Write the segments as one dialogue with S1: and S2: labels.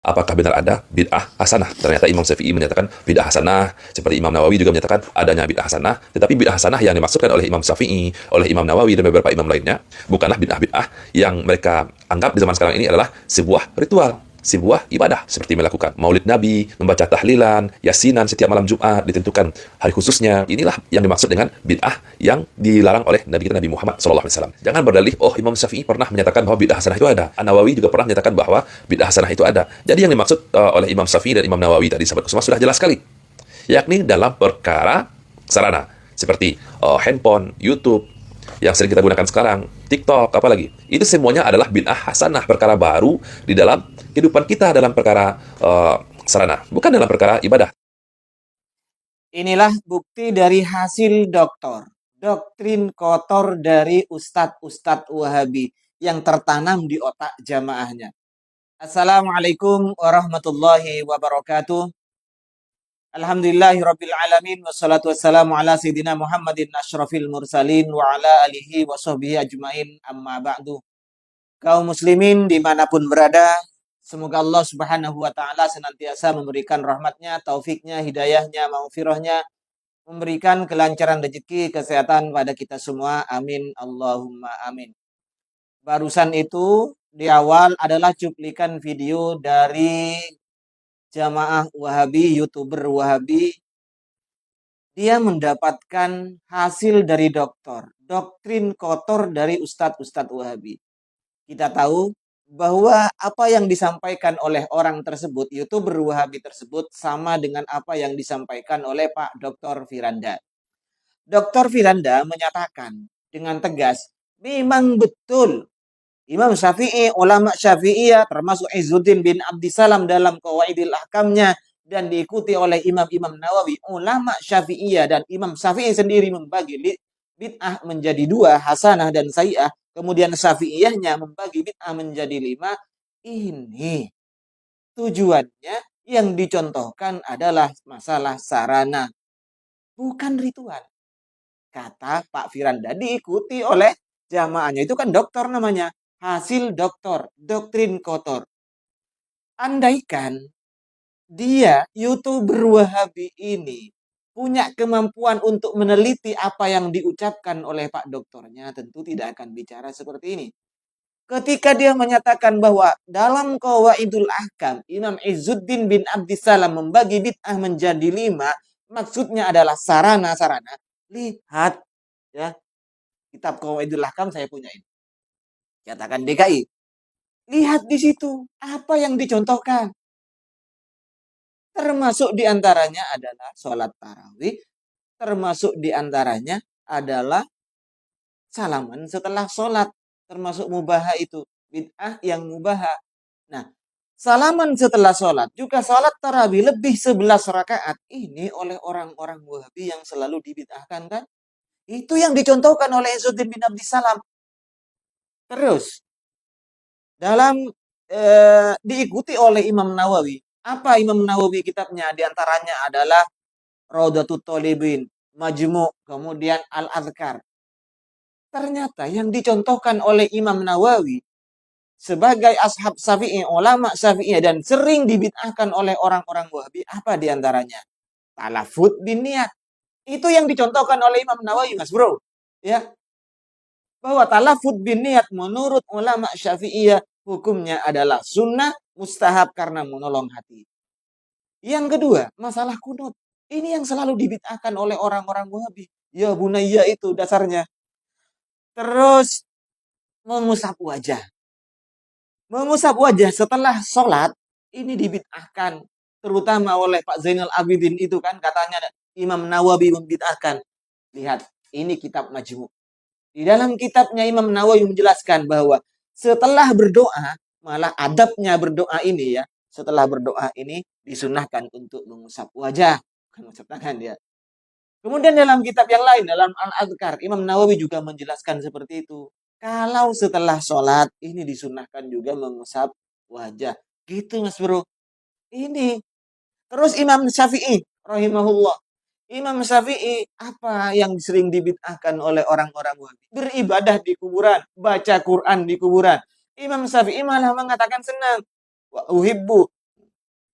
S1: Apakah benar ada bid'ah hasanah? Ternyata Imam Syafi'i menyatakan bid'ah hasanah, seperti Imam Nawawi juga menyatakan adanya bid'ah hasanah, tetapi bid'ah hasanah yang dimaksudkan oleh Imam Syafi'i, oleh Imam Nawawi dan beberapa imam lainnya bukanlah bid'ah-bid'ah yang mereka anggap di zaman sekarang ini adalah sebuah ritual, sebuah ibadah, seperti melakukan maulid Nabi, membaca tahlilan, yasinan setiap malam Jumat, ditentukan hari khususnya. Inilah yang dimaksud dengan bid'ah yang dilarang oleh Nabi kita Nabi Muhammad SAW. Jangan berdalih, oh Imam Syafi'i pernah menyatakan bahwa bid'ah hasanah itu ada. An-Nawawi juga pernah menyatakan bahwa bid'ah hasanah itu ada. Jadi yang dimaksud oleh Imam Syafi'i dan Imam Nawawi tadi, sahabat Kusuma, sudah jelas sekali. Yakni dalam perkara sarana, seperti handphone, YouTube, yang sering kita gunakan sekarang, TikTok, apalagi. Itu semuanya adalah bid'ah hasanah, perkara baru di dalam kehidupan kita dalam perkara sarana, bukan dalam perkara ibadah.
S2: Inilah bukti dari hasil doktor. Doktrin kotor dari ustadz-ustadz Wahabi yang tertanam di otak jamaahnya. Assalamualaikum warahmatullahi wabarakatuh. Alhamdulillahirabbil alamin wassalatu wassalamu ala sayyidina Muhammadin asyrafil mursalin wa ala alihi wa sahbihi ajmain amma ba'du. Kaum muslimin dimanapun berada, semoga Allah subhanahu wa ta'ala senantiasa memberikan rahmatnya, taufiknya, hidayahnya, maghfirahnya, memberikan kelancaran rezeki, kesehatan pada kita semua. Amin. Allahumma amin. Barusan itu di awal adalah cuplikan video dari jamaah Wahabi, YouTuber Wahabi. Dia mendapatkan hasil dari dokter, doktrin kotor dari ustadz-ustadz Wahabi. Kita tahu bahwa apa yang disampaikan oleh orang tersebut, YouTuber Wahabi tersebut, sama dengan apa yang disampaikan oleh Pak Dr. Firanda. Dr. Firanda menyatakan dengan tegas, memang betul Imam Syafi'i, ulama Syafi'iyah, termasuk Izzuddin bin Abdissalam dalam Qawaidil Ahkamnya, dan diikuti oleh Imam-Imam Nawawi, ulama Syafi'iyah, dan Imam Syafi'i sendiri membagi bid'ah menjadi dua, hasanah dan sayi'ah, kemudian Syafi'iyahnya membagi bid'ah menjadi 5. Ini tujuannya yang dicontohkan adalah masalah sarana, bukan ritual. Kata Pak Firanda, diikuti oleh jamaahnya. Itu kan dokter namanya. Hasil dokter, doktrin kotor. Andaikan dia, YouTuber Wahabi ini, punya kemampuan untuk meneliti apa yang diucapkan oleh Pak dokternya, tentu tidak akan bicara seperti ini. Ketika dia menyatakan bahwa dalam Qawaidul Ahkam, Imam Izzuddin bin Abdissalam membagi bid'ah menjadi 5, maksudnya adalah sarana-sarana. Lihat, ya, kitab Qawaidul Ahkam saya punya ini. Katakan DKI. Lihat di situ apa yang dicontohkan. Termasuk diantaranya adalah sholat tarawih. Termasuk diantaranya adalah salaman setelah sholat. Termasuk mubaha itu. Bid'ah yang mubaha. Nah, salaman setelah sholat. Juga sholat tarawih lebih 11 rakaat. Ini oleh orang-orang Wahabi yang selalu dibid'ahkan kan. Itu yang dicontohkan oleh Izzuddin bin Abdissalam. Terus, dalam diikuti oleh Imam Nawawi. Apa Imam Nawawi kitabnya? Di antaranya adalah Raudatul Thalibin, Majmu', kemudian Al-Adhkar. Ternyata yang dicontohkan oleh Imam Nawawi sebagai ashab Syafi'i, ulama Syafi'i, dan sering dibid'ahkan oleh orang-orang Wahabi, apa di antaranya? Talafut bin niat. Itu yang dicontohkan oleh Imam Nawawi, Mas Bro. Ya, bahwa talafut bin niat menurut ulama Syafi'iyah hukumnya adalah sunnah mustahab karena menolong hati. Yang kedua, masalah kunut. Ini yang selalu dibid'ahkan oleh orang-orang Wahabi. Ya bunayya itu dasarnya. Terus mengusap wajah. Mengusap wajah setelah sholat ini dibid'ahkan. Terutama oleh Pak Zainal Abidin itu kan katanya Imam Nawawi membid'ahkan. Lihat, ini kitab Majmu'. Di dalam kitabnya Imam Nawawi menjelaskan bahwa setelah berdoa, malah adabnya berdoa ini ya, setelah berdoa ini disunahkan untuk mengusap wajah, bukan mengusap tangan ya. Kemudian dalam kitab yang lain, dalam Al-Adhkar, Imam Nawawi juga menjelaskan seperti itu. Kalau setelah sholat, ini disunahkan juga mengusap wajah. Gitu Mas Bro. Ini. Terus Imam Syafi'i, rahimahullah. Imam Syafi'i apa yang sering dibid'ahkan oleh orang-orang Wahabi? Beribadah di kuburan, baca Quran di kuburan. Imam Syafi'i malah mengatakan senang. Wa uhibbu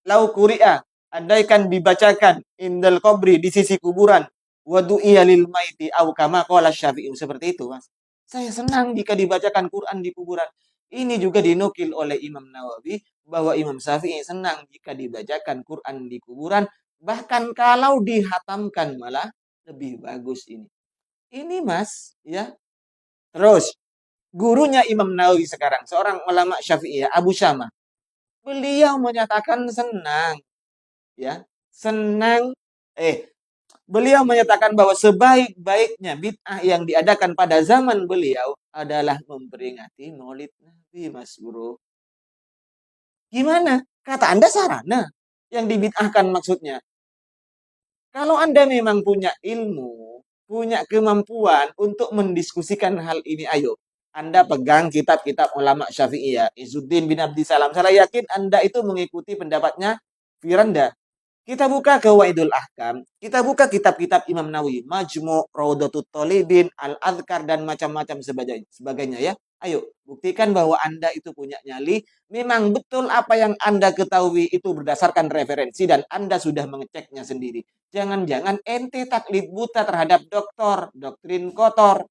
S2: lau quri'a, andaikan dibacakan indal qabri di sisi kuburan, wa du'iya lil maiti au kama qala Syafi'i, seperti itu, Mas. Saya senang jika dibacakan Quran di kuburan. Ini juga dinukil oleh Imam Nawawi bahwa Imam Syafi'i senang jika dibacakan Quran di kuburan, bahkan kalau dihatamkan malah lebih bagus ini. Ini Mas, ya. Terus gurunya Imam Nawawi sekarang, seorang ulama Syafi'iyah, Abu Syamah. Beliau menyatakan senang, ya. Senang beliau menyatakan bahwa sebaik-baiknya bid'ah yang diadakan pada zaman beliau adalah memperingati Maulid Nabi, Mas Bro. Gimana? Kata Anda sarana yang dibid'ahkan maksudnya. Kalau Anda memang punya ilmu, punya kemampuan untuk mendiskusikan hal ini, ayo. Anda pegang kitab-kitab ulama Syafi'iyah, Izzuddin bin Abdissalam. Saya yakin Anda itu mengikuti pendapatnya Firanda. Kita buka Qawaidul Ahkam, kita buka kitab-kitab Imam Nawawi, Majmu', Raudhatut Thalibin, Al-Adhkar, dan macam-macam sebagainya ya. Ayo, buktikan bahwa Anda itu punya nyali. Memang betul apa yang Anda ketahui itu berdasarkan referensi dan Anda sudah mengeceknya sendiri. Jangan-jangan ente taklid buta terhadap dokter, doktrin kotor,